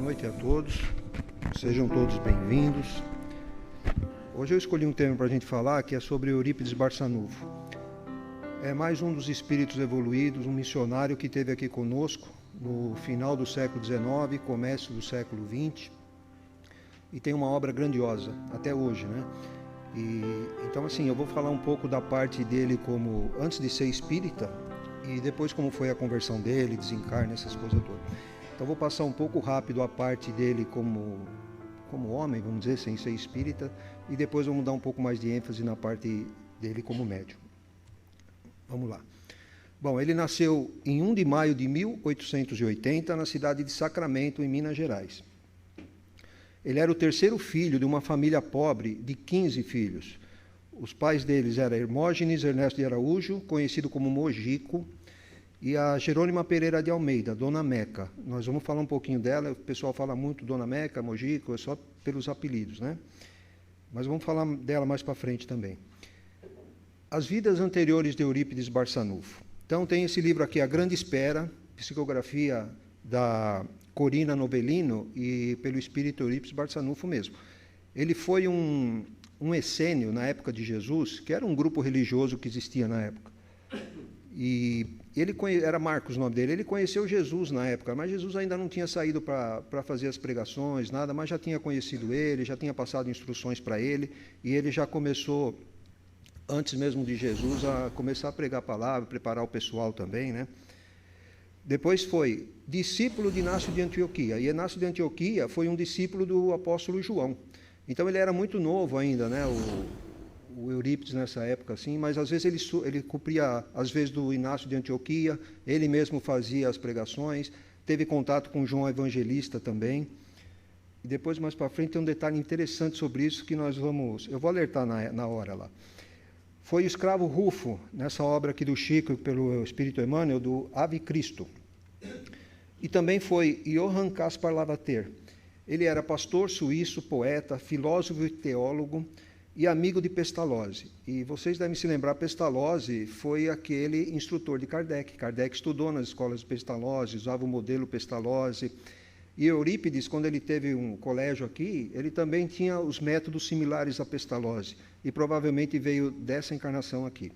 noite a todos, sejam todos bem-vindos. Hoje eu escolhi um tema para a gente falar que é sobre Eurípides Barçanufo. É mais um dos espíritos evoluídos, um missionário que esteve aqui conosco no final do século XIX, começo do século XX, e tem uma obra grandiosa, até hoje, né? Então, assim, eu vou falar um pouco da parte dele como antes de ser espírita e depois como foi a conversão dele, desencarne, essas coisas todas. Então, vou passar um pouco rápido a parte dele como homem, vamos dizer, sem ser espírita, e depois vamos dar um pouco mais de ênfase na parte dele como médium. Vamos lá. Bom, ele nasceu em 1 de maio de 1880 na cidade de Sacramento, em Minas Gerais. Ele era o terceiro filho de uma família pobre de 15 filhos. Os pais deles eram Hermógenes Ernesto de Araújo, conhecido como Mojico, e a Jerônima Pereira de Almeida, Dona Meca. Nós vamos falar um pouquinho dela, o pessoal fala muito Dona Meca, Mojico, é só pelos apelidos, né? Mas vamos falar dela mais para frente também. As vidas anteriores de Eurípides Barçanufo. Então tem esse livro aqui, A Grande Espera, psicografia da Corina Novelino e pelo espírito Eurípides Barçanufo mesmo. Ele foi um essênio na época de Jesus, que era um grupo religioso que existia na época. E ele era Marcos o nome dele, ele conheceu Jesus na época, mas Jesus ainda não tinha saído para fazer as pregações, nada, mas já tinha conhecido ele, já tinha passado instruções para ele, e ele já começou, antes mesmo de Jesus, a começar a pregar a palavra, preparar o pessoal também, né? Depois foi discípulo de Inácio de Antioquia, e Inácio de Antioquia foi um discípulo do apóstolo João. Então ele era muito novo ainda, né? O Eurípides nessa época, assim, mas às vezes ele cumpria, às vezes, do Inácio de Antioquia, ele mesmo fazia as pregações, teve contato com João Evangelista também. E depois, mais para frente, tem um detalhe interessante sobre isso que eu vou alertar na hora lá. Foi o escravo Rufo, nessa obra aqui do Chico, pelo Espírito Emmanuel, do Ave Cristo. E também foi Johann Caspar Lavater. Ele era pastor suíço, poeta, filósofo e teólogo, e amigo de Pestalozzi. E vocês devem se lembrar, Pestalozzi foi aquele instrutor de Kardec. Kardec estudou nas escolas de Pestalozzi, usava o modelo Pestalozzi. E Eurípides, quando ele teve um colégio aqui, ele também tinha os métodos similares a Pestalozzi. E provavelmente veio dessa encarnação aqui.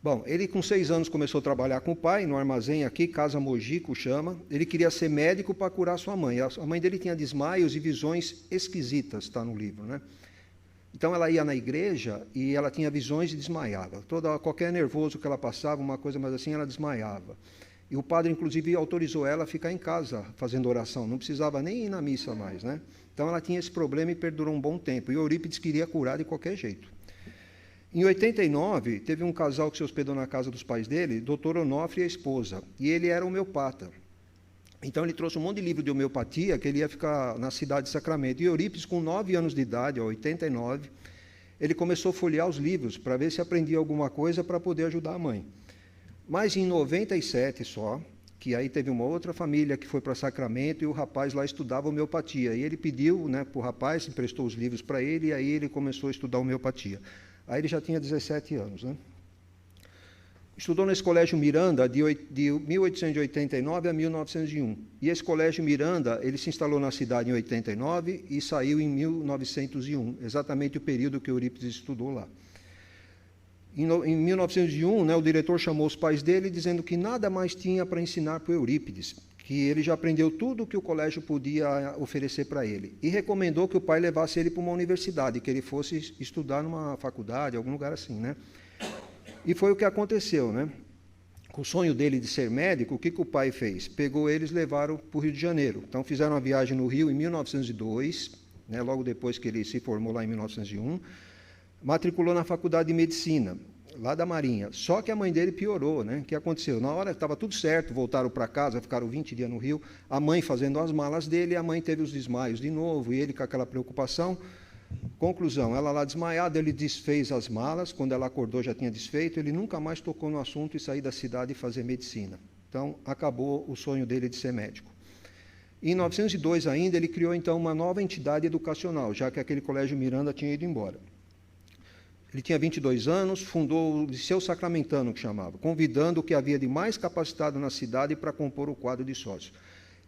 Bom, ele com 6 anos começou a trabalhar com o pai, no armazém aqui, Casa Mojico chama. Ele queria ser médico para curar sua mãe. A mãe dele tinha desmaios e visões esquisitas, está no livro, né? Então ela ia na igreja e ela tinha visões e desmaiava. Qualquer nervoso que ela passava, uma coisa mais assim, ela desmaiava. E o padre, inclusive, autorizou ela a ficar em casa fazendo oração, não precisava nem ir na missa mais, né? Então ela tinha esse problema e perdurou um bom tempo. E Eurípides queria curar de qualquer jeito. Em 89, teve um casal que se hospedou na casa dos pais dele, Dr. Onofre e a esposa, e ele era homeopata. Então ele trouxe um monte de livro de homeopatia, que ele ia ficar na cidade de Sacramento. E Eurípides, com 9 anos de idade, 89, ele começou a folhear os livros para ver se aprendia alguma coisa para poder ajudar a mãe. Mas em 97 só, que aí teve uma outra família que foi para Sacramento e o rapaz lá estudava homeopatia. E ele pediu, né, para o rapaz, emprestou os livros para ele, e aí ele começou a estudar homeopatia. Aí ele já tinha 17 anos, né? Estudou nesse colégio Miranda de 1889 a 1901. E esse colégio Miranda, ele se instalou na cidade em 89 e saiu em 1901, exatamente o período que Eurípides estudou lá. Em 1901, né, o diretor chamou os pais dele dizendo que nada mais tinha para ensinar para o Eurípides, que ele já aprendeu tudo o que o colégio podia oferecer para ele. E recomendou que o pai levasse ele para uma universidade, que ele fosse estudar numa faculdade, algum lugar assim, né? E foi o que aconteceu, né? Com o sonho dele de ser médico, o que o pai fez? Pegou eles e levaram para o Rio de Janeiro. Então fizeram uma viagem no Rio em 1902, né, logo depois que ele se formou lá em 1901, matriculou na Faculdade de Medicina, lá da Marinha. Só que a mãe dele piorou, né? O que aconteceu? Na hora estava tudo certo, voltaram para casa, ficaram 20 dias no Rio, a mãe fazendo as malas dele, a mãe teve os desmaios de novo, e ele com aquela preocupação. Conclusão, ela lá desmaiada, ele desfez as malas, quando ela acordou já tinha desfeito, ele nunca mais tocou no assunto e saiu da cidade e fazer medicina. Então, acabou o sonho dele de ser médico. Em 1902 ainda, ele criou então uma nova entidade educacional, já que aquele colégio Miranda tinha ido embora. Ele tinha 22 anos, fundou o Liceu Sacramentano, que chamava, convidando o que havia de mais capacitado na cidade para compor o quadro de sócio.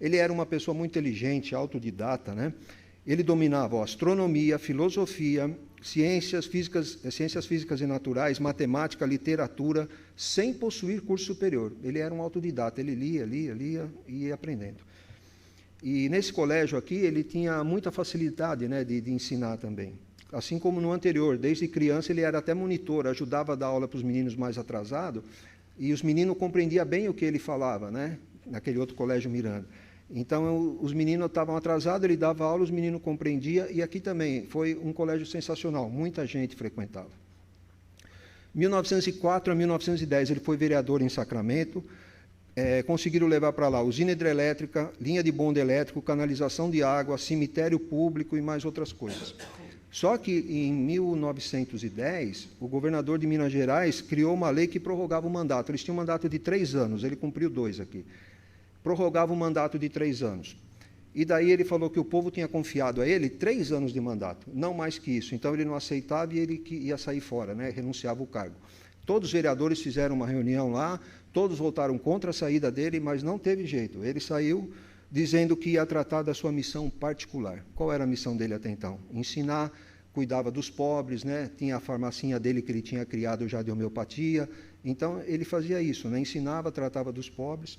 Ele era uma pessoa muito inteligente, autodidata, né? Ele dominava astronomia, filosofia, ciências físicas e naturais, matemática, literatura, sem possuir curso superior. Ele era um autodidata, ele lia e ia aprendendo. E nesse colégio aqui, ele tinha muita facilidade, né, de ensinar também. Assim como no anterior, desde criança ele era até monitor, ajudava a dar aula para os meninos mais atrasados, e os meninos compreendiam bem o que ele falava, né, naquele outro colégio Miranda. Então, os meninos estavam atrasados, ele dava aula, os meninos compreendiam, e aqui também foi um colégio sensacional, muita gente frequentava. 1904 a 1910, ele foi vereador em Sacramento, conseguiram levar para lá usina hidrelétrica, linha de bonde elétrico, canalização de água, cemitério público e mais outras coisas. Só que, em 1910, o governador de Minas Gerais criou uma lei que prorrogava o mandato. Eles tinham um mandato de 3 anos, ele cumpriu 2 aqui. Prorrogava o mandato de 3 anos. E daí ele falou que o povo tinha confiado a ele 3 anos de mandato, não mais que isso. Então ele não aceitava e ele ia sair fora, né? Renunciava ao cargo. Todos os vereadores fizeram uma reunião lá, todos votaram contra a saída dele, mas não teve jeito. Ele saiu dizendo que ia tratar da sua missão particular. Qual era a missão dele até então? Ensinar, cuidava dos pobres, né? Tinha a farmacinha dele que ele tinha criado já de homeopatia. Então ele fazia isso, né? Ensinava, tratava dos pobres.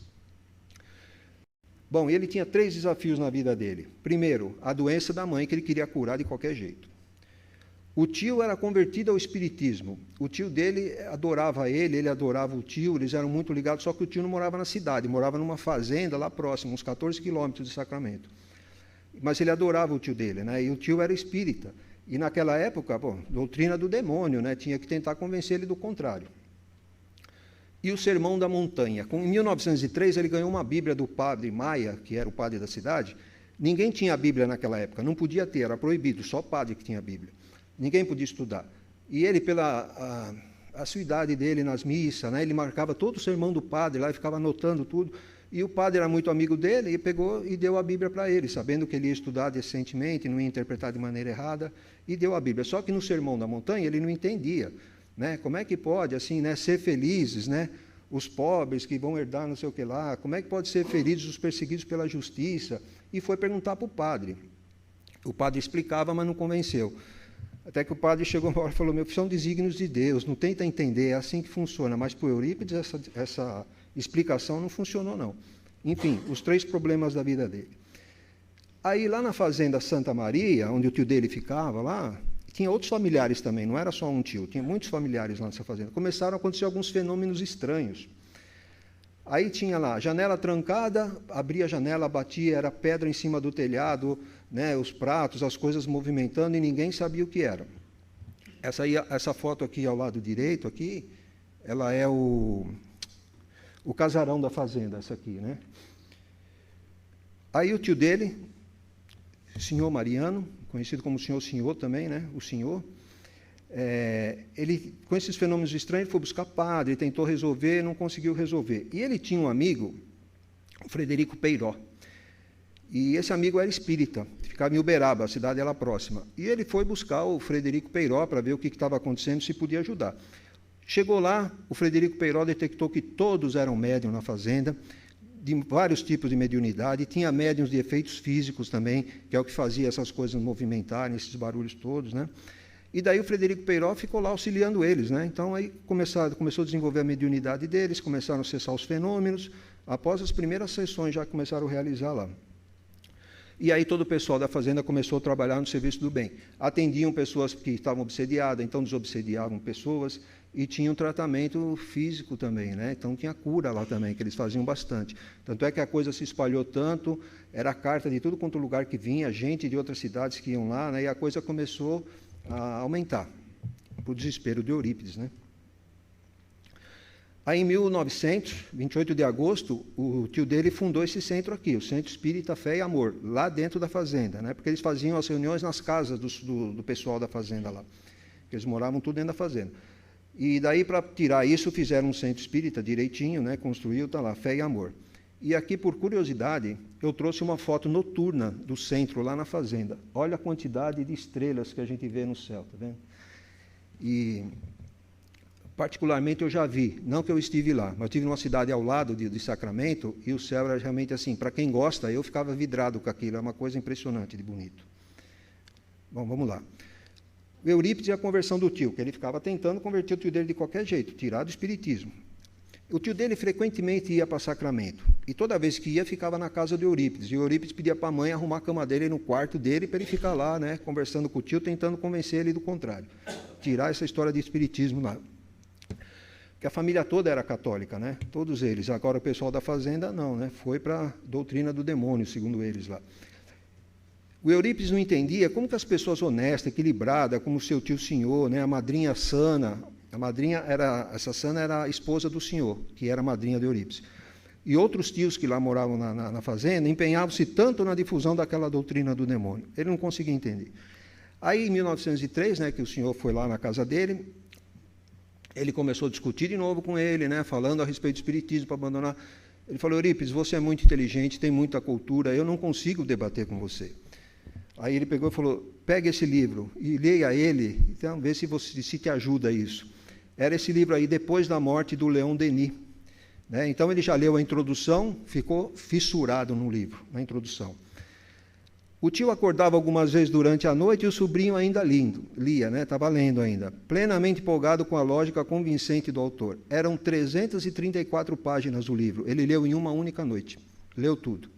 Bom, ele tinha 3 desafios na vida dele. Primeiro, a doença da mãe, que ele queria curar de qualquer jeito. O tio era convertido ao espiritismo. O tio dele adorava ele adorava o tio, eles eram muito ligados, só que o tio não morava na cidade, morava numa fazenda lá próximo, uns 14 quilômetros de Sacramento. Mas ele adorava o tio dele, né? E o tio era espírita. E naquela época, doutrina do demônio, né? Tinha que tentar convencer ele do contrário. E o Sermão da Montanha. Em 1903, ele ganhou uma Bíblia do padre Maia, que era o padre da cidade. Ninguém tinha a Bíblia naquela época, não podia ter, era proibido, só o padre que tinha a Bíblia. Ninguém podia estudar. E ele, pela assiduidade dele nas missas, né, ele marcava todo o sermão do padre lá e ficava anotando tudo. E o padre era muito amigo dele e pegou e deu a Bíblia para ele, sabendo que ele ia estudar decentemente, não ia interpretar de maneira errada, e deu a Bíblia. Só que no Sermão da Montanha ele não entendia. Né? Como é que pode assim, né, ser felizes, né, os pobres que vão herdar não sei o que lá, como é que pode ser felizes os perseguidos pela justiça? E foi perguntar para o padre. O padre explicava, mas não convenceu. Até que o padre chegou uma hora e falou, são desígnios de Deus, não tenta entender, é assim que funciona. Mas para o Eurípides essa explicação não funcionou, não. Enfim, os 3 problemas da vida dele. Aí lá na fazenda Santa Maria, onde o tio dele ficava lá, tinha outros familiares também, não era só um tio, tinha muitos familiares lá nessa fazenda. Começaram a acontecer alguns fenômenos estranhos. Aí tinha lá, janela trancada, abria a janela, batia, era pedra em cima do telhado, né, os pratos, as coisas movimentando, e ninguém sabia o que era. Essa foto aqui ao lado direito, aqui, ela é o casarão da fazenda, essa aqui, né? Aí o tio dele, senhor Mariano, conhecido como senhor também, né? O senhor, ele, com esses fenômenos estranhos, foi buscar padre, tentou resolver, não conseguiu resolver. E ele tinha um amigo, o Frederico Peiró, e esse amigo era espírita, ficava em Uberaba, a cidade era próxima. E ele foi buscar o Frederico Peiró para ver o que estava acontecendo, se podia ajudar. Chegou lá, o Frederico Peiró detectou que todos eram médiums na fazenda, de vários tipos de mediunidade, tinha médiuns de efeitos físicos também, que é o que fazia essas coisas movimentarem, esses barulhos todos, né? E daí o Frederico Peiró ficou lá auxiliando eles, né? Então aí começou a desenvolver a mediunidade deles, começaram a acessar os fenômenos, após as primeiras sessões já começaram a realizar lá. E aí todo o pessoal da fazenda começou a trabalhar no serviço do bem. Atendiam pessoas que estavam obsediadas, então desobsediavam pessoas, e tinha um tratamento físico também, né? Então tinha cura lá também, que eles faziam bastante. Tanto é que a coisa se espalhou tanto, era carta de tudo quanto lugar que vinha, gente de outras cidades que iam lá, né? E a coisa começou a aumentar, para o desespero de Eurípides, né? Aí, em 1900, 28 de agosto, o tio dele fundou esse centro aqui, o Centro Espírita Fé e Amor, lá dentro da fazenda, né? Porque eles faziam as reuniões nas casas do pessoal da fazenda lá, porque eles moravam tudo dentro da fazenda. E daí, para tirar isso, fizeram um centro espírita direitinho, né? Construiu, está lá, Fé e Amor. E aqui, por curiosidade, eu trouxe uma foto noturna do centro, lá na fazenda. Olha a quantidade de estrelas que a gente vê no céu, tá vendo? E particularmente eu já vi, não que eu estive lá, mas eu estive numa cidade ao lado de Sacramento, e o céu era realmente assim, para quem gosta, eu ficava vidrado com aquilo, é uma coisa impressionante de bonito. Bom, vamos lá. O Eurípides e a conversão do tio, que ele ficava tentando converter o tio dele de qualquer jeito, tirar do espiritismo. O tio dele frequentemente ia para Sacramento, e toda vez que ia, ficava na casa do Eurípides, e o Eurípides pedia para a mãe arrumar a cama dele no quarto dele, para ele ficar lá, né, conversando com o tio, tentando convencer ele do contrário, tirar essa história de espiritismo lá. Porque a família toda era católica, né, todos eles. Agora o pessoal da fazenda não, né, foi para a doutrina do demônio, segundo eles lá. O Eurípides não entendia como que as pessoas honestas, equilibradas, como o seu tio senhor, né, a madrinha Sana, essa Sana era a esposa do senhor, que era a madrinha de Eurípides. E outros tios que lá moravam na fazenda empenhavam-se tanto na difusão daquela doutrina do demônio. Ele não conseguia entender. Aí, em 1903, né, que o senhor foi lá na casa dele, ele começou a discutir de novo com ele, né, falando a respeito do espiritismo para abandonar. Ele falou: Eurípides, você é muito inteligente, tem muita cultura, eu não consigo debater com você. Aí ele pegou e falou: pega esse livro e leia ele, então vê se te ajuda isso. Era esse livro aí, Depois da Morte, do Leon Denis. Né? Então ele já leu a introdução, ficou fissurado no livro, na introdução. O tio acordava algumas vezes durante a noite e o sobrinho ainda lia, né? Estava lendo ainda, plenamente empolgado com a lógica convincente do autor. Eram 334 páginas do livro, ele leu em uma única noite, leu tudo.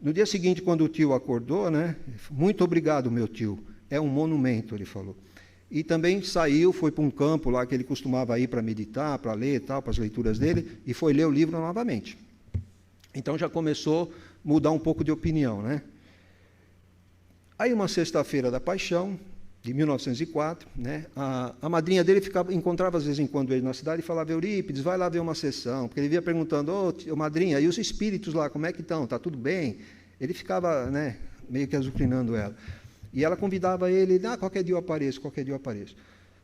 No dia seguinte, quando o tio acordou, né, muito obrigado, meu tio, é um monumento, ele falou. E também saiu, foi para um campo lá que ele costumava ir para meditar, para ler, tal, para as leituras dele, e foi ler o livro novamente. Então já começou a mudar um pouco de opinião, né? Aí, uma sexta-feira da Paixão, de 1904, né, a madrinha dele encontrava às vezes em quando ele na cidade e falava: Eurípides, vai lá ver uma sessão, porque ele via perguntando: ô madrinha, e os espíritos lá, como é que estão? Está tudo bem? Ele ficava, né, meio que azucrinando ela. E ela convidava ele: qualquer dia eu apareço, qualquer dia eu apareço.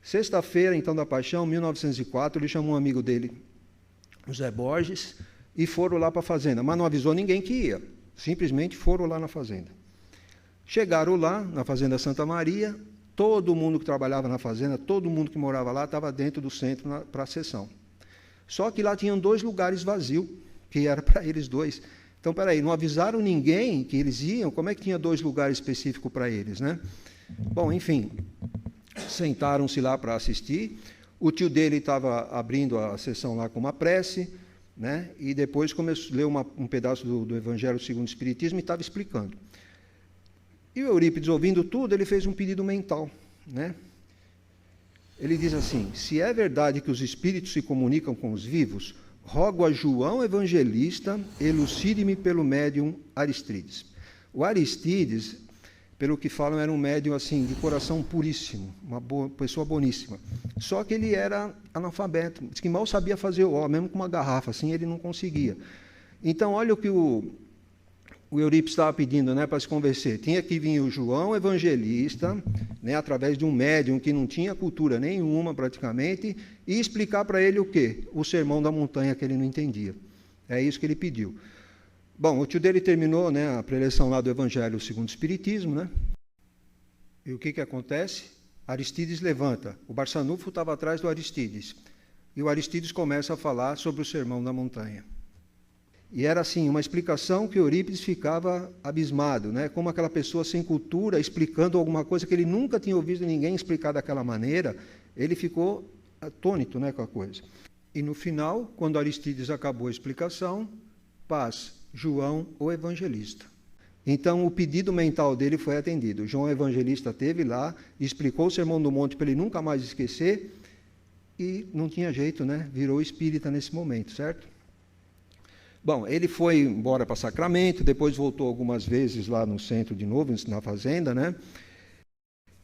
Sexta-feira, então, da Paixão, 1904, ele chamou um amigo dele, o Zé Borges, e foram lá para a fazenda, mas não avisou ninguém que ia, simplesmente foram lá na fazenda. Chegaram lá, na Fazenda Santa Maria, todo mundo que trabalhava na fazenda, todo mundo que morava lá, estava dentro do centro para a sessão. Só que lá tinham 2 lugares vazios, que era para eles 2. Então, peraí, não avisaram ninguém que eles iam? Como é que tinha 2 lugares específicos para eles, né? Bom, enfim, sentaram-se lá para assistir. O tio dele estava abrindo a sessão lá com uma prece, né? E depois começou a ler um pedaço do Evangelho segundo o Espiritismo e estava explicando. E o Eurípides, ouvindo tudo, ele fez um pedido mental, né? Ele diz assim: se é verdade que os espíritos se comunicam com os vivos, rogo a João Evangelista, elucide-me pelo médium Aristides. O Aristides, pelo que falam, era um médium assim, de coração puríssimo, uma pessoa boníssima. Só que ele era analfabeto, diz que mal sabia fazer o ó, mesmo com uma garrafa, assim, ele não conseguia. Então, olha o que o Eurípides estava pedindo, né, para se convencer. Tinha que vir o João Evangelista, né, através de um médium que não tinha cultura nenhuma, praticamente, e explicar para ele o quê? O Sermão da Montanha, que ele não entendia. É isso que ele pediu. Bom, o tio dele terminou, né, a preleção lá do Evangelho segundo o Espiritismo, né? E o que acontece? Aristides levanta. O Barçanufo estava atrás do Aristides. E o Aristides começa a falar sobre o Sermão da Montanha. E era assim, uma explicação que Eurípides ficava abismado, né? Como aquela pessoa sem cultura explicando alguma coisa que ele nunca tinha ouvido ninguém explicar daquela maneira, ele ficou atônito, né, com a coisa. E no final, quando Aristides acabou a explicação, paz, João o Evangelista. Então o pedido mental dele foi atendido. João Evangelista esteve lá, explicou o Sermão do Monte para ele nunca mais esquecer, e não tinha jeito, né? Virou espírita nesse momento, certo? Bom, ele foi embora para Sacramento, depois voltou algumas vezes lá no centro de novo, na fazenda, né?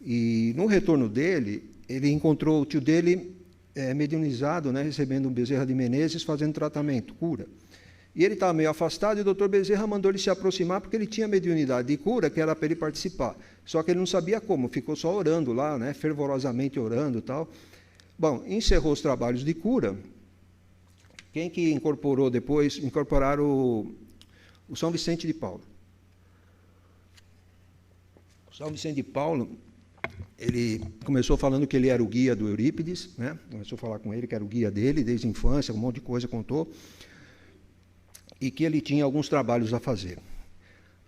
E no retorno dele, ele encontrou o tio dele mediunizado, né, recebendo um Bezerra de Menezes, fazendo tratamento, cura. E ele estava meio afastado e o doutor Bezerra mandou ele se aproximar porque ele tinha mediunidade de cura, que era para ele participar. Só que ele não sabia como, ficou só orando lá, né, fervorosamente orando e tal. Bom, encerrou os trabalhos de cura. Quem que incorporou depois? Incorporaram o São Vicente de Paulo. O São Vicente de Paulo, Ele começou falando que ele era o guia do Eurípides, né? Começou a falar com ele que era o guia dele desde a infância, um monte de coisa contou, e que ele tinha alguns trabalhos a fazer.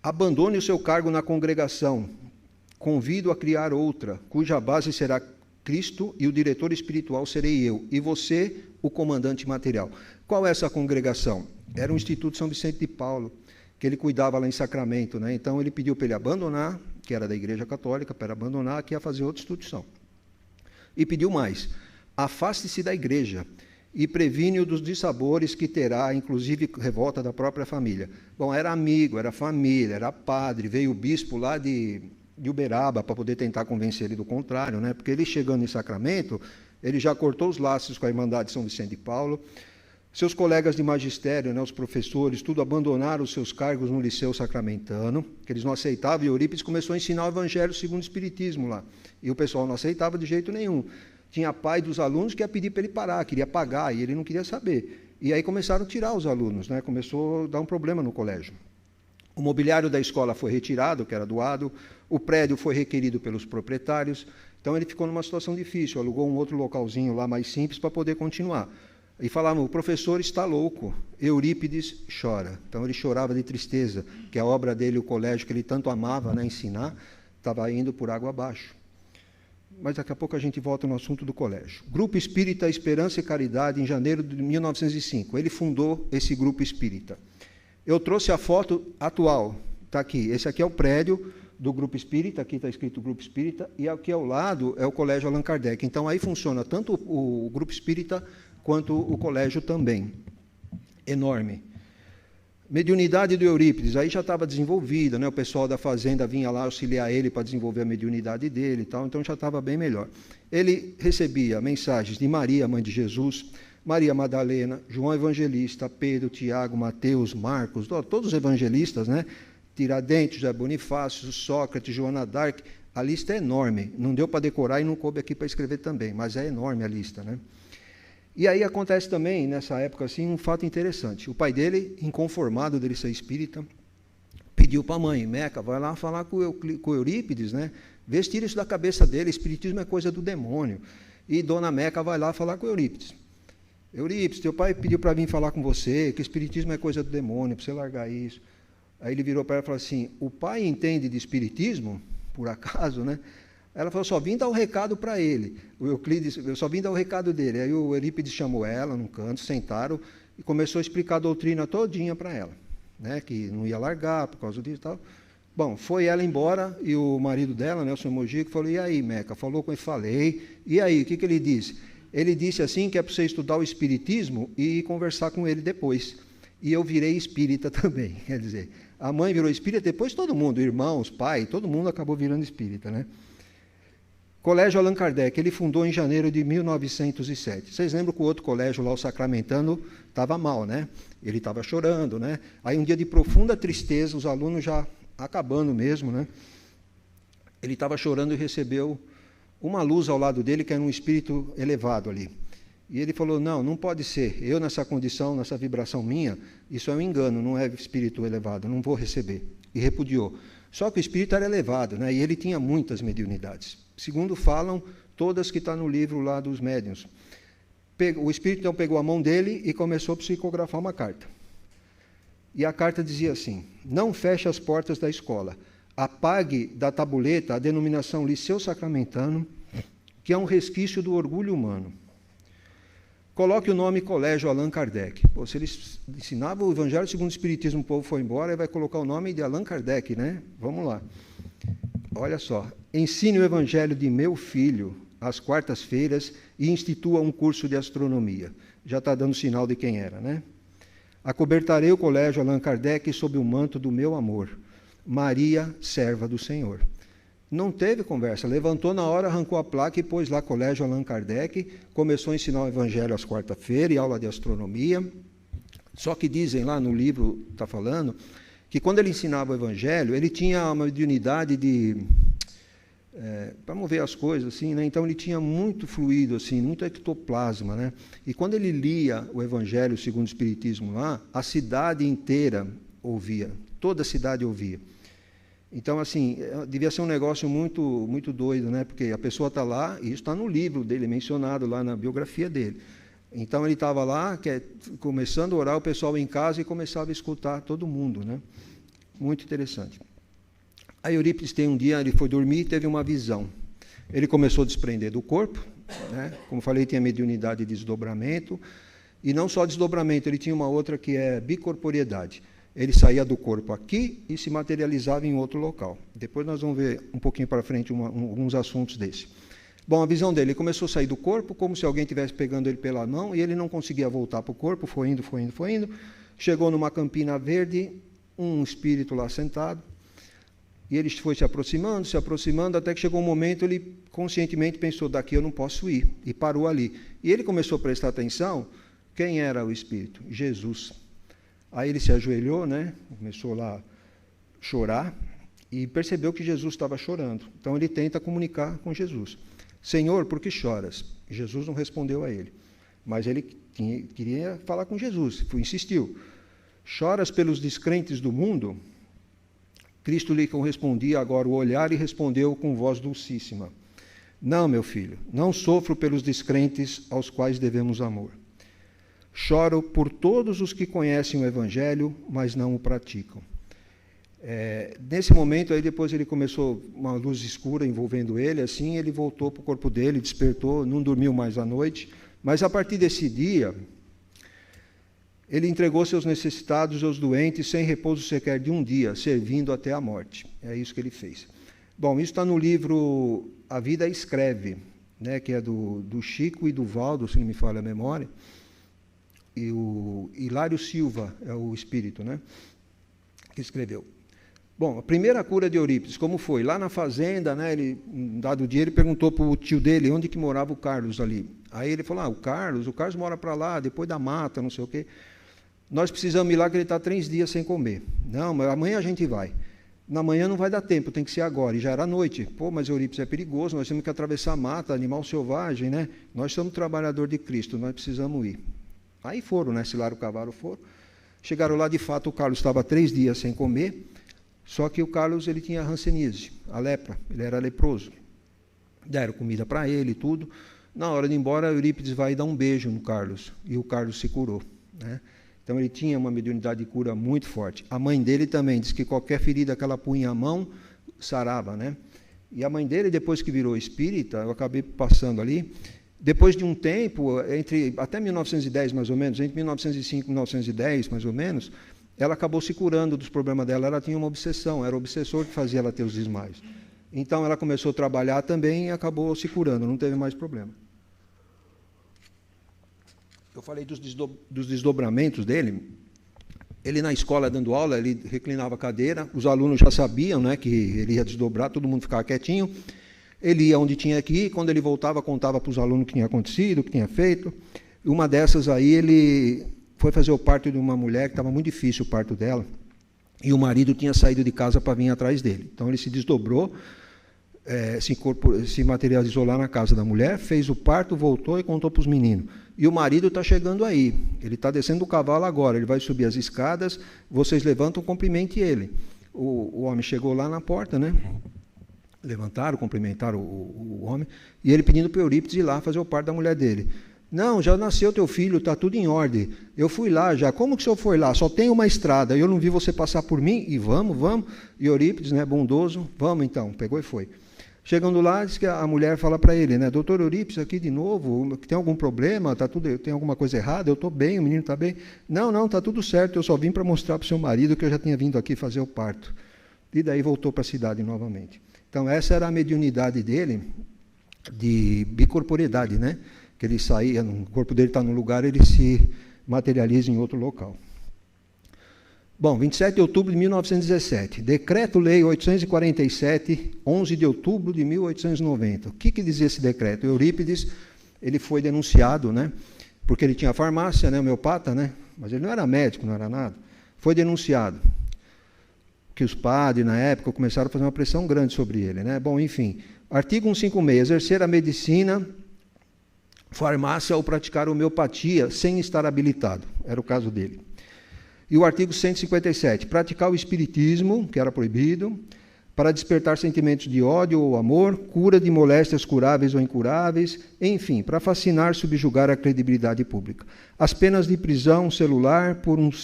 Abandone o seu cargo na congregação, convido a criar outra, cuja base será Cristo e o diretor espiritual serei eu, e você o comandante material. Qual é essa congregação? Era o Instituto São Vicente de Paulo, que ele cuidava lá em Sacramento, né? Então ele pediu para ele abandonar, que era da Igreja Católica, para abandonar, que ia fazer outra instituição. E pediu mais, afaste-se da igreja e previne-o dos dissabores que terá, inclusive revolta da própria família. Bom, era amigo, era família, era padre, veio o bispo lá de Uberaba para poder tentar convencer ele do contrário, né? Porque ele chegando em Sacramento, ele já cortou os laços com a Irmandade de São Vicente de Paulo. Seus colegas de magistério, né, os professores, tudo abandonaram os seus cargos no Liceu Sacramentano, que eles não aceitavam, e Eurípides começou a ensinar o Evangelho segundo o Espiritismo lá. E o pessoal não aceitava de jeito nenhum. Tinha pai dos alunos que ia pedir para ele parar, queria pagar, e ele não queria saber. E aí começaram a tirar os alunos, né? Começou a dar um problema no colégio. O mobiliário da escola foi retirado, que era doado, o prédio foi requerido pelos proprietários, então ele ficou numa situação difícil, alugou um outro localzinho lá mais simples para poder continuar. E falavam, o professor está louco, Eurípides chora. Então ele chorava de tristeza, que a obra dele, o colégio que ele tanto amava, né, ensinar, estava indo por água abaixo. Mas daqui a pouco a gente volta no assunto do colégio. Grupo Espírita Esperança e Caridade, em janeiro de 1905. Ele fundou esse grupo espírita. Eu trouxe a foto atual, está aqui. Esse aqui é o prédio do Grupo Espírita, aqui está escrito Grupo Espírita, e aqui ao lado é o Colégio Allan Kardec. Então aí funciona tanto o Grupo Espírita quanto o colégio também. Enorme. Mediunidade do Eurípides, aí já estava desenvolvida, né? O pessoal da fazenda vinha lá auxiliar ele para desenvolver a mediunidade dele e tal, então já estava bem melhor. Ele recebia mensagens de Maria, mãe de Jesus, Maria Madalena, João Evangelista, Pedro, Tiago, Mateus, Marcos, todos os evangelistas, né? Tiradentes, José Bonifácio, Sócrates, Joana d'Arc, a lista é enorme, não deu para decorar e não coube aqui para escrever também, mas é enorme a lista, né? E aí acontece também, nessa época, assim, um fato interessante. O pai dele, inconformado dele ser espírita, pediu para a mãe, Meca, vai lá falar com o Eurípides, né? Vê se tira isso da cabeça dele, espiritismo é coisa do demônio. E dona Meca vai lá falar com o Eurípides. Eurípides, teu pai pediu para vir falar com você, que espiritismo é coisa do demônio, para você largar isso. Aí ele virou para ela e falou assim, o pai entende de espiritismo, por acaso, né? Ela falou, só vim dar o recado para ele. O Euclides, eu só vim dar o recado dele. Aí o Eurípides chamou ela num canto, sentaram e começou a explicar a doutrina todinha para ela, né, que não ia largar por causa disso e tal. Bom, foi ela embora e o marido dela, né, o senhor Mojico, falou, e aí, Meca? Falou com ele, falei. E aí, o que ele disse? Ele disse assim que é para você estudar o espiritismo e conversar com ele depois. E eu virei espírita também, quer dizer, a mãe virou espírita, depois todo mundo, irmãos, pai, todo mundo acabou virando espírita, né? Colégio Allan Kardec, ele fundou em janeiro de 1907. Vocês lembram que o outro colégio lá, o Sacramentano, estava mal, né? Ele estava chorando, né? Aí um dia de profunda tristeza, os alunos já acabando mesmo, né? Ele estava chorando e recebeu uma luz ao lado dele, que era um espírito elevado ali. E ele falou, não pode ser, eu nessa condição, nessa vibração minha, isso é um engano, não é espírito elevado, não vou receber. E repudiou. Só que o espírito era elevado, né? E ele tinha muitas mediunidades. Segundo falam, todas que estão no livro lá dos médiuns. O espírito então pegou a mão dele e começou a psicografar uma carta. E a carta dizia assim, não feche as portas da escola, apague da tabuleta a denominação Liceu Sacramentano, que é um resquício do orgulho humano. Coloque o nome Colégio Allan Kardec. Pô, se eles ensinavam o Evangelho segundo o Espiritismo, o povo foi embora, e vai colocar o nome de Allan Kardec, né? Vamos lá. Olha só. Ensine o Evangelho de meu filho às quartas-feiras e institua um curso de astronomia. Já está dando sinal de quem era, né? Acobertarei o Colégio Allan Kardec sob o manto do meu amor. Maria, serva do Senhor. Não teve conversa, levantou na hora, arrancou a placa e pôs lá Colégio Allan Kardec, começou a ensinar o Evangelho às quarta-feiras e aula de astronomia. Só que dizem lá no livro, está falando, que quando ele ensinava o Evangelho, ele tinha uma mediunidade de... para mover as coisas, assim, né? Então ele tinha muito fluido, assim, muito ectoplasma, né? E quando ele lia o Evangelho segundo o Espiritismo lá, a cidade inteira ouvia, toda a cidade ouvia. Então, assim, devia ser um negócio muito, muito doido, né? Porque a pessoa está lá, e isso está no livro dele, mencionado lá na biografia dele. Então, ele estava lá, começando a orar, o pessoal em casa, e começava a escutar todo mundo, né? Muito interessante. Aí Eurípides tem um dia, ele foi dormir e teve uma visão. Ele começou a desprender do corpo, né? Como falei, tinha mediunidade de desdobramento, e não só desdobramento, ele tinha uma outra que é bicorporiedade. Ele saía do corpo aqui e se materializava em outro local. Depois nós vamos ver um pouquinho para frente alguns assuntos desse. Bom, a visão dele, ele começou a sair do corpo, como se alguém estivesse pegando ele pela mão, e ele não conseguia voltar para o corpo, foi indo. Chegou numa campina verde, um espírito lá sentado, e ele foi se aproximando, até que chegou um momento, ele conscientemente pensou, daqui eu não posso ir, e parou ali. E ele começou a prestar atenção, quem era o espírito? Jesus. Aí ele se ajoelhou, né? Começou lá a chorar, e percebeu que Jesus estava chorando. Então ele tenta comunicar com Jesus. Senhor, por que choras? Jesus não respondeu a ele, mas ele queria falar com Jesus, insistiu. Choras pelos descrentes do mundo? Cristo lhe correspondia agora o olhar e respondeu com voz dulcíssima. Não, meu filho, não sofro pelos descrentes aos quais devemos amor. Choro por todos os que conhecem o Evangelho, mas não o praticam. Nesse momento, aí depois ele começou uma luz escura envolvendo ele, assim, ele voltou para o corpo dele, despertou, não dormiu mais à noite, mas a partir desse dia, ele entregou seus necessitados aos doentes, sem repouso sequer de um dia, servindo até a morte. É isso que ele fez. Bom, isso está no livro A Vida Escreve, né, que é do Chico e do Valdo, se não me falha a memória, e o Hilário Silva é o espírito, né, que escreveu. Bom, a primeira cura de Eurípides, como foi? Lá na fazenda, né, um dado dia, ele perguntou para o tio dele onde que morava o Carlos ali. Aí ele falou, o Carlos mora para lá, depois da mata, não sei o quê. Nós precisamos ir lá, que ele está 3 dias sem comer. Não, mas amanhã a gente vai. Na manhã não vai dar tempo, tem que ser agora. E já era noite. Pô, mas Eurípides é perigoso, nós temos que atravessar a mata, animal selvagem, né? Nós somos trabalhador de Cristo, nós precisamos ir. Aí foram, né? Silaram o cavalo, foram. Chegaram lá, de fato, o Carlos estava 3 dias sem comer, só que o Carlos ele tinha hanseníase, a lepra, ele era leproso. Deram comida para ele e tudo. Na hora de ir embora, Eurípides vai dar um beijo no Carlos, e o Carlos se curou, né? Então ele tinha uma mediunidade de cura muito forte. A mãe dele também disse que qualquer ferida que ela punha a mão, sarava, né? E a mãe dele, depois que virou espírita, eu acabei passando ali, depois de um tempo, até 1910 mais ou menos, entre 1905 e 1910 mais ou menos, ela acabou se curando dos problemas dela. Ela tinha uma obsessão, era o obsessor que fazia ela ter os desmaios. Então ela começou a trabalhar também e acabou se curando, não teve mais problema. Eu falei dos desdobramentos dele. Ele na escola dando aula, ele reclinava a cadeira, os alunos já sabiam, né, que ele ia desdobrar, todo mundo ficava quietinho. Ele ia onde tinha que ir, quando ele voltava, contava para os alunos o que tinha acontecido, o que tinha feito. E uma dessas aí, ele foi fazer o parto de uma mulher, que estava muito difícil o parto dela, e o marido tinha saído de casa para vir atrás dele. Então ele se desdobrou, se materializou lá na casa da mulher, fez o parto, voltou e contou para os meninos. E o marido está chegando aí, ele está descendo do cavalo agora, ele vai subir as escadas, vocês levantam, cumprimente ele. O homem chegou lá na porta, né? Levantaram, cumprimentaram o homem, e ele pedindo para Eurípides ir lá fazer o parto da mulher dele. Não, já nasceu teu filho, está tudo em ordem. Eu fui lá já. Como que o senhor foi lá? Só tem uma estrada, eu não vi você passar por mim, e vamos. E Eurípides, né, bondoso, vamos então, pegou e foi. Chegando lá, diz que a mulher fala para ele, né, doutor Eurípides, aqui de novo, tem algum problema? Tem alguma coisa errada? Eu estou bem, o menino está bem? Não, está tudo certo, eu só vim para mostrar para o seu marido que eu já tinha vindo aqui fazer o parto. E daí voltou para a cidade novamente. Então, essa era a mediunidade dele, de bicorporiedade, né? Que ele saía, o corpo dele está num lugar, ele se materializa em outro local. Bom, 27 de outubro de 1917, Decreto-Lei 847, 11 de outubro de 1890. O que dizia esse decreto? Eurípides, ele foi denunciado, né? Porque ele tinha farmácia, né? Homeopata, né? Mas ele não era médico, não era nada. Foi denunciado. Que os padres, na época, começaram a fazer uma pressão grande sobre ele, né? Bom, enfim, artigo 156, exercer a medicina, farmácia ou praticar homeopatia sem estar habilitado, era o caso dele. E o artigo 157, praticar o espiritismo, que era proibido, para despertar sentimentos de ódio ou amor, cura de moléstias curáveis ou incuráveis, enfim, para fascinar e subjugar a credibilidade pública. As penas de prisão celular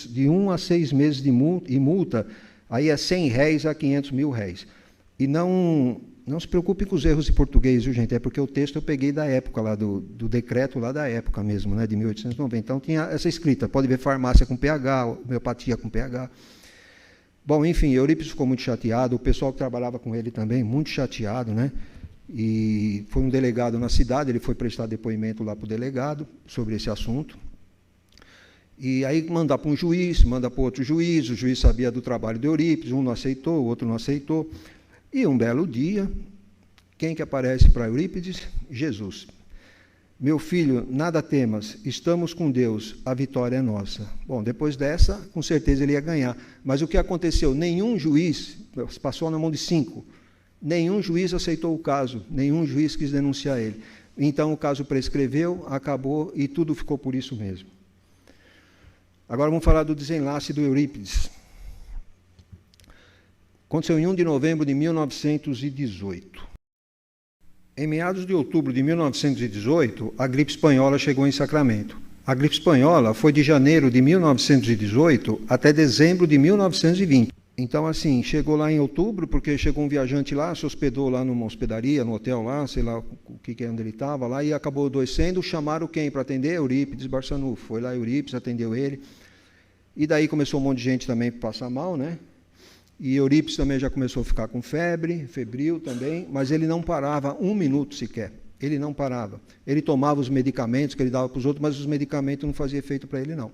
de 1 a 6 meses de multa, aí é R$100 a R$500.000. E não se preocupe com os erros de português, viu, gente? É porque o texto eu peguei da época, lá do decreto lá da época mesmo, né, de 1890. Então tinha essa escrita, pode ver farmácia com PH, homeopatia com PH. Bom, enfim, Eurípides ficou muito chateado, o pessoal que trabalhava com ele também, muito chateado, né? E foi um delegado na cidade, ele foi prestar depoimento lá para o delegado sobre esse assunto. E aí manda para um juiz, manda para outro juiz, o juiz sabia do trabalho de Eurípides, um não aceitou, o outro não aceitou. E um belo dia, quem que aparece para Eurípides? Jesus. Meu filho, nada temas, estamos com Deus, a vitória é nossa. Bom, depois dessa, com certeza ele ia ganhar. Mas o que aconteceu? Nenhum juiz, passou na mão de 5, nenhum juiz aceitou o caso, nenhum juiz quis denunciar ele. Então o caso prescreveu, acabou e tudo ficou por isso mesmo. Agora vamos falar do desenlace do Eurípides. Aconteceu em 1 de novembro de 1918. Em meados de outubro de 1918, a gripe espanhola chegou em Sacramento. A gripe espanhola foi de janeiro de 1918 até dezembro de 1920. Então, assim, chegou lá em outubro, porque chegou um viajante lá, se hospedou lá numa hospedaria, no hotel lá, sei lá onde ele estava lá, e acabou adoecendo. Chamaram quem para atender? Eurípides Barçanufo. Foi lá Eurípides, atendeu ele. E daí começou um monte de gente também para passar mal, né? E Eurípides também já começou a ficar com febre, febril também, mas ele não parava 1 minuto sequer. Ele não parava. Ele tomava os medicamentos que ele dava para os outros, mas os medicamentos não faziam efeito para ele, não.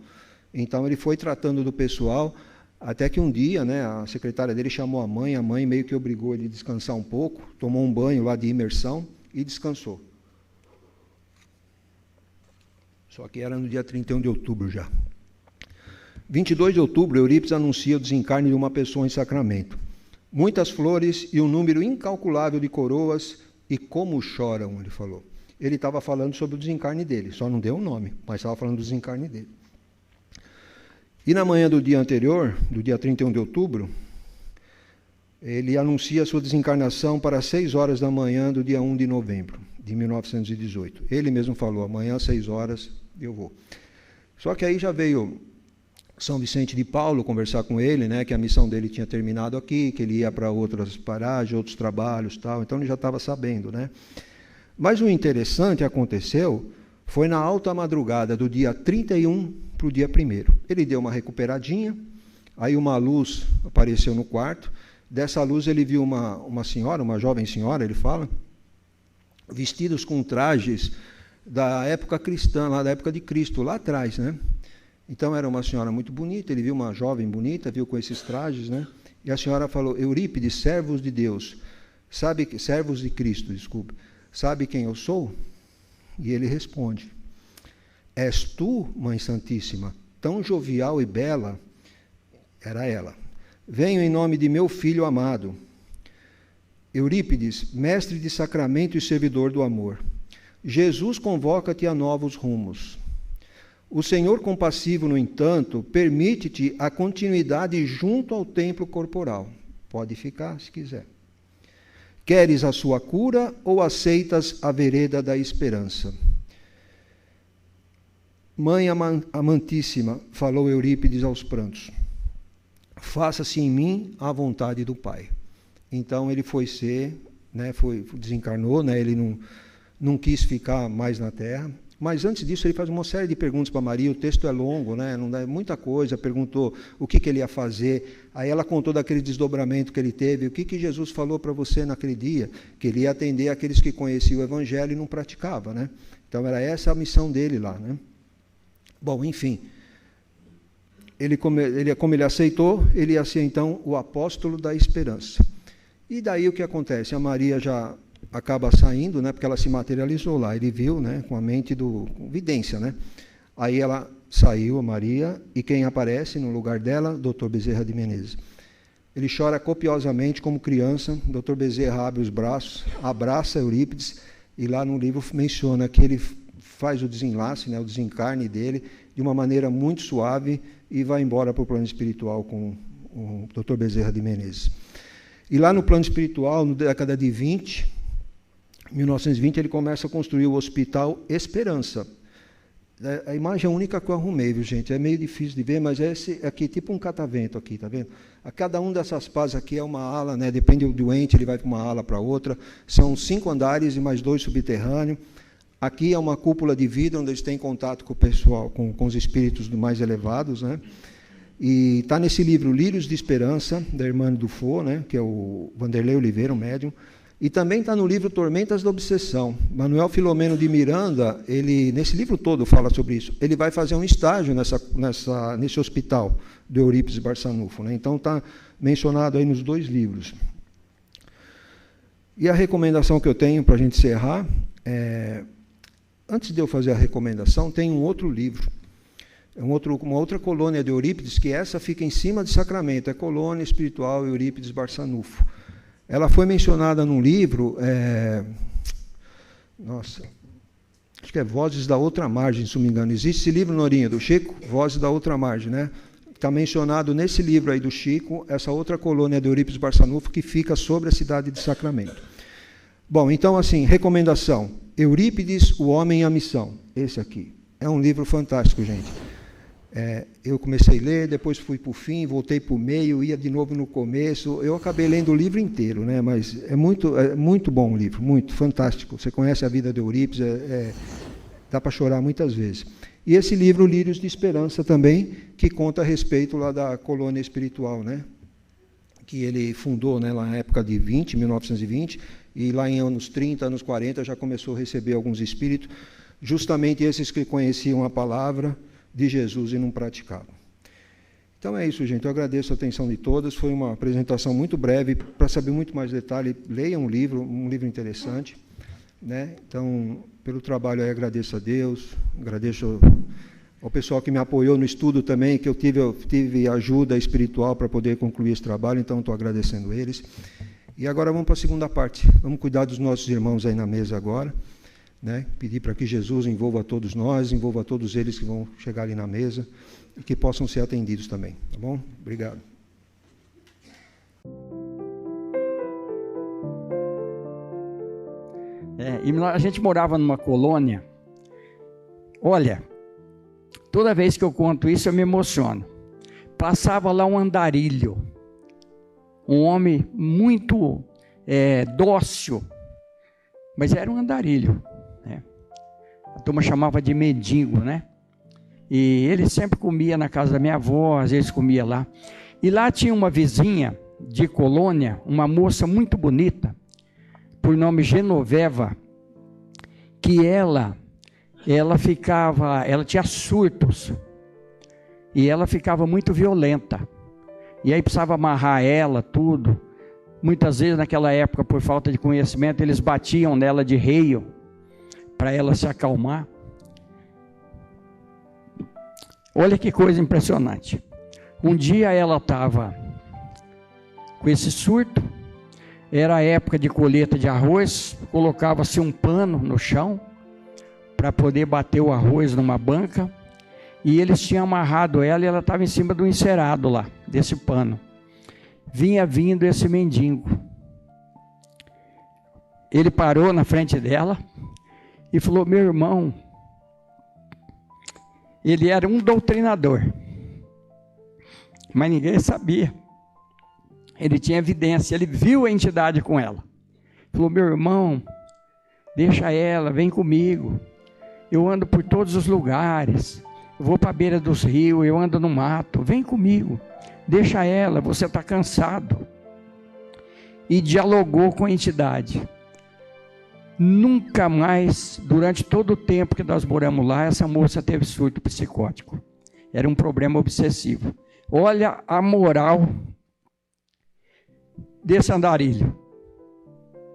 Então, ele foi tratando do pessoal, até que um dia, né, a secretária dele chamou a mãe meio que obrigou ele a descansar um pouco, tomou um banho lá de imersão e descansou. Só que era no dia 31 de outubro já. 22 de outubro, Eurípides anuncia o desencarne de uma pessoa em Sacramento. Muitas flores e um número incalculável de coroas, e como choram, ele falou. Ele estava falando sobre o desencarne dele, só não deu o nome, mas estava falando do desencarne dele. E na manhã do dia anterior, do dia 31 de outubro, ele anuncia a sua desencarnação para 6 horas da manhã do dia 1 de novembro de 1918. Ele mesmo falou, amanhã às 6 horas eu vou. Só que aí já veio São Vicente de Paulo conversar com ele, né, que a missão dele tinha terminado aqui, que ele ia para outras paragens, outros trabalhos, tal. Então ele já estava sabendo, né? Mas o interessante aconteceu foi na alta madrugada do dia 31 para o dia 1º. Ele deu uma recuperadinha, aí uma luz apareceu no quarto. Dessa luz ele viu uma senhora, uma jovem senhora, ele fala, vestidos com trajes da época cristã, lá da época de Cristo, lá atrás, né? Então, era uma senhora muito bonita, ele viu uma jovem bonita, viu com esses trajes, né? E a senhora falou, Eurípides, servos de Deus, servos de Cristo, desculpe, sabe quem eu sou? E ele responde, és tu, Mãe Santíssima, tão jovial e bela? Era ela. Venho em nome de meu filho amado. Eurípides, mestre de sacramento e servidor do amor. Jesus convoca-te a novos rumos. O Senhor compassivo, no entanto, permite-te a continuidade junto ao templo corporal. Pode ficar, se quiser. Queres a sua cura ou aceitas a vereda da esperança? Mãe amantíssima, falou Eurípides aos prantos, faça-se em mim a vontade do Pai. Então ele foi ser, né, desencarnou, né, ele não quis ficar mais na Terra. Mas antes disso ele faz uma série de perguntas para Maria, o texto é longo, né? Não dá muita coisa, perguntou o que ele ia fazer, aí ela contou daquele desdobramento que ele teve, o que Jesus falou para você naquele dia, que ele ia atender aqueles que conheciam o Evangelho e não praticavam, né? Então era essa a missão dele lá, né? Bom, enfim, como ele aceitou, ele ia ser então o apóstolo da esperança. E daí o que acontece? A Maria já acaba saindo, né, porque ela se materializou lá, ele viu, né, com a mente com vidência, né? Aí ela saiu, a Maria, e quem aparece no lugar dela? Dr. Bezerra de Menezes. Ele chora copiosamente como criança, Dr. Bezerra abre os braços, abraça Eurípides, e lá no livro menciona que ele faz o desenlace, né, o desencarne dele, de uma maneira muito suave, e vai embora para o plano espiritual com o Dr. Bezerra de Menezes. E lá no plano espiritual, na década de 1920, ele começa a construir o Hospital Esperança. A imagem é a única que eu arrumei, viu, gente? É meio difícil de ver, mas é esse aqui, tipo um catavento aqui, tá vendo? A cada um dessas pás aqui é uma ala, né? Depende do doente, ele vai para uma ala para outra. São 5 andares e mais 2 subterrâneos. Aqui é uma cúpula de vidro, onde eles têm contato com o pessoal, com os espíritos mais elevados, né? E está nesse livro Lírios de Esperança, da irmã Dufour, né? Que é o Vanderlei Oliveira, um médium. E também está no livro Tormentas da Obsessão. Manuel Filomeno de Miranda, ele, nesse livro todo fala sobre isso. Ele vai fazer um estágio nesse hospital do Eurípides Barçanufo, né? Então está mencionado aí nos 2 livros. E a recomendação que eu tenho para a gente encerrar, antes de eu fazer a recomendação, tem um outro livro. Uma outra colônia de Eurípides, que essa fica em cima de Sacramento, é a Colônia Espiritual Eurípides Barçanufo. Ela foi mencionada num livro, acho que é Vozes da Outra Margem, se não me engano. Existe esse livro, Norinha, do Chico? Vozes da Outra Margem, né? Está mencionado nesse livro aí do Chico, essa outra colônia de Eurípides Barçanufo, que fica sobre a cidade de Sacramento. Bom, então, assim, recomendação. Eurípides, o Homem e a Missão. Esse aqui. É um livro fantástico, gente. Eu comecei a ler, depois fui para o fim, voltei para o meio, ia de novo no começo. Eu acabei lendo o livro inteiro, né? Mas é muito bom o livro, muito fantástico. Você conhece a vida de Eurípides, dá para chorar muitas vezes. E esse livro, Lírios de Esperança, também, que conta a respeito lá da colônia espiritual, né? Que ele fundou, né, lá na época de 1920, e lá em anos 30, anos 40, já começou a receber alguns espíritos, justamente esses que conheciam a palavra de Jesus e não praticavam. Então é isso, gente. Eu agradeço a atenção de todas. Foi uma apresentação muito breve. Para saber muito mais detalhe, leiam um livro interessante, né? Então, pelo trabalho aí, agradeço a Deus, agradeço ao pessoal que me apoiou no estudo também, que eu tive ajuda espiritual para poder concluir esse trabalho, então estou agradecendo eles. E agora vamos para a segunda parte. Vamos cuidar dos nossos irmãos aí na mesa agora, né? Pedir para que Jesus envolva todos nós, envolva todos eles que vão chegar ali na mesa e que possam ser atendidos também, tá bom? Obrigado. E a gente morava numa colônia. Olha, toda vez que eu conto isso eu me emociono. Passava lá um andarilho, um homem muito dócil, mas era um andarilho, né? A turma chamava de mendigo, né? E ele sempre comia na casa da minha avó, às vezes comia lá. E lá tinha uma vizinha de colônia, uma moça muito bonita, por nome Genoveva, que ela tinha surtos, e ela ficava muito violenta, e aí precisava amarrar ela, tudo. Muitas vezes naquela época, por falta de conhecimento, eles batiam nela de reio, para ela se acalmar. Olha que coisa impressionante. Um dia ela estava com esse surto, era a época de colheita de arroz, colocava-se um pano no chão, para poder bater o arroz numa banca, e eles tinham amarrado ela e ela estava em cima do encerado lá, desse pano. Vinha vindo esse mendigo. Ele parou na frente dela e falou: meu irmão, ele era um doutrinador, mas ninguém sabia. Ele tinha evidência, ele viu a entidade com ela. Falou: meu irmão, deixa ela, vem comigo. Eu ando por todos os lugares, eu vou para a beira dos rios, eu ando no mato, vem comigo, deixa ela, você está cansado. E dialogou com a entidade. Nunca mais, durante todo o tempo que nós moramos lá, essa moça teve surto psicótico. Era um problema obsessivo. Olha a moral desse andarilho.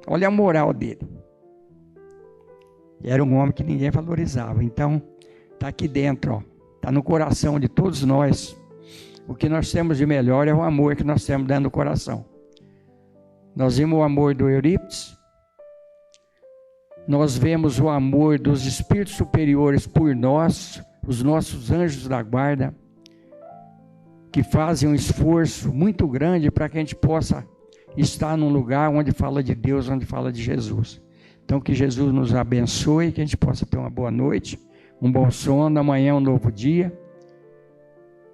Olha a moral dele. Era um homem que ninguém valorizava. Então, está aqui dentro, ó, está no coração de todos nós. O que nós temos de melhor é o amor que nós temos dentro do coração. Nós vimos o amor do Eurípides, nós vemos o amor dos espíritos superiores por nós, os nossos anjos da guarda, que fazem um esforço muito grande para que a gente possa estar num lugar onde fala de Deus, onde fala de Jesus. Então que Jesus nos abençoe, que a gente possa ter uma boa noite, um bom sono, amanhã é um novo dia,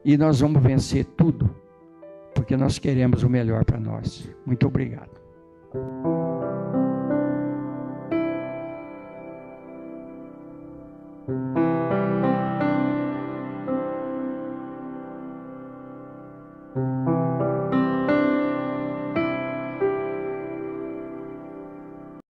e nós vamos vencer tudo, porque nós queremos o melhor para nós. Muito obrigado.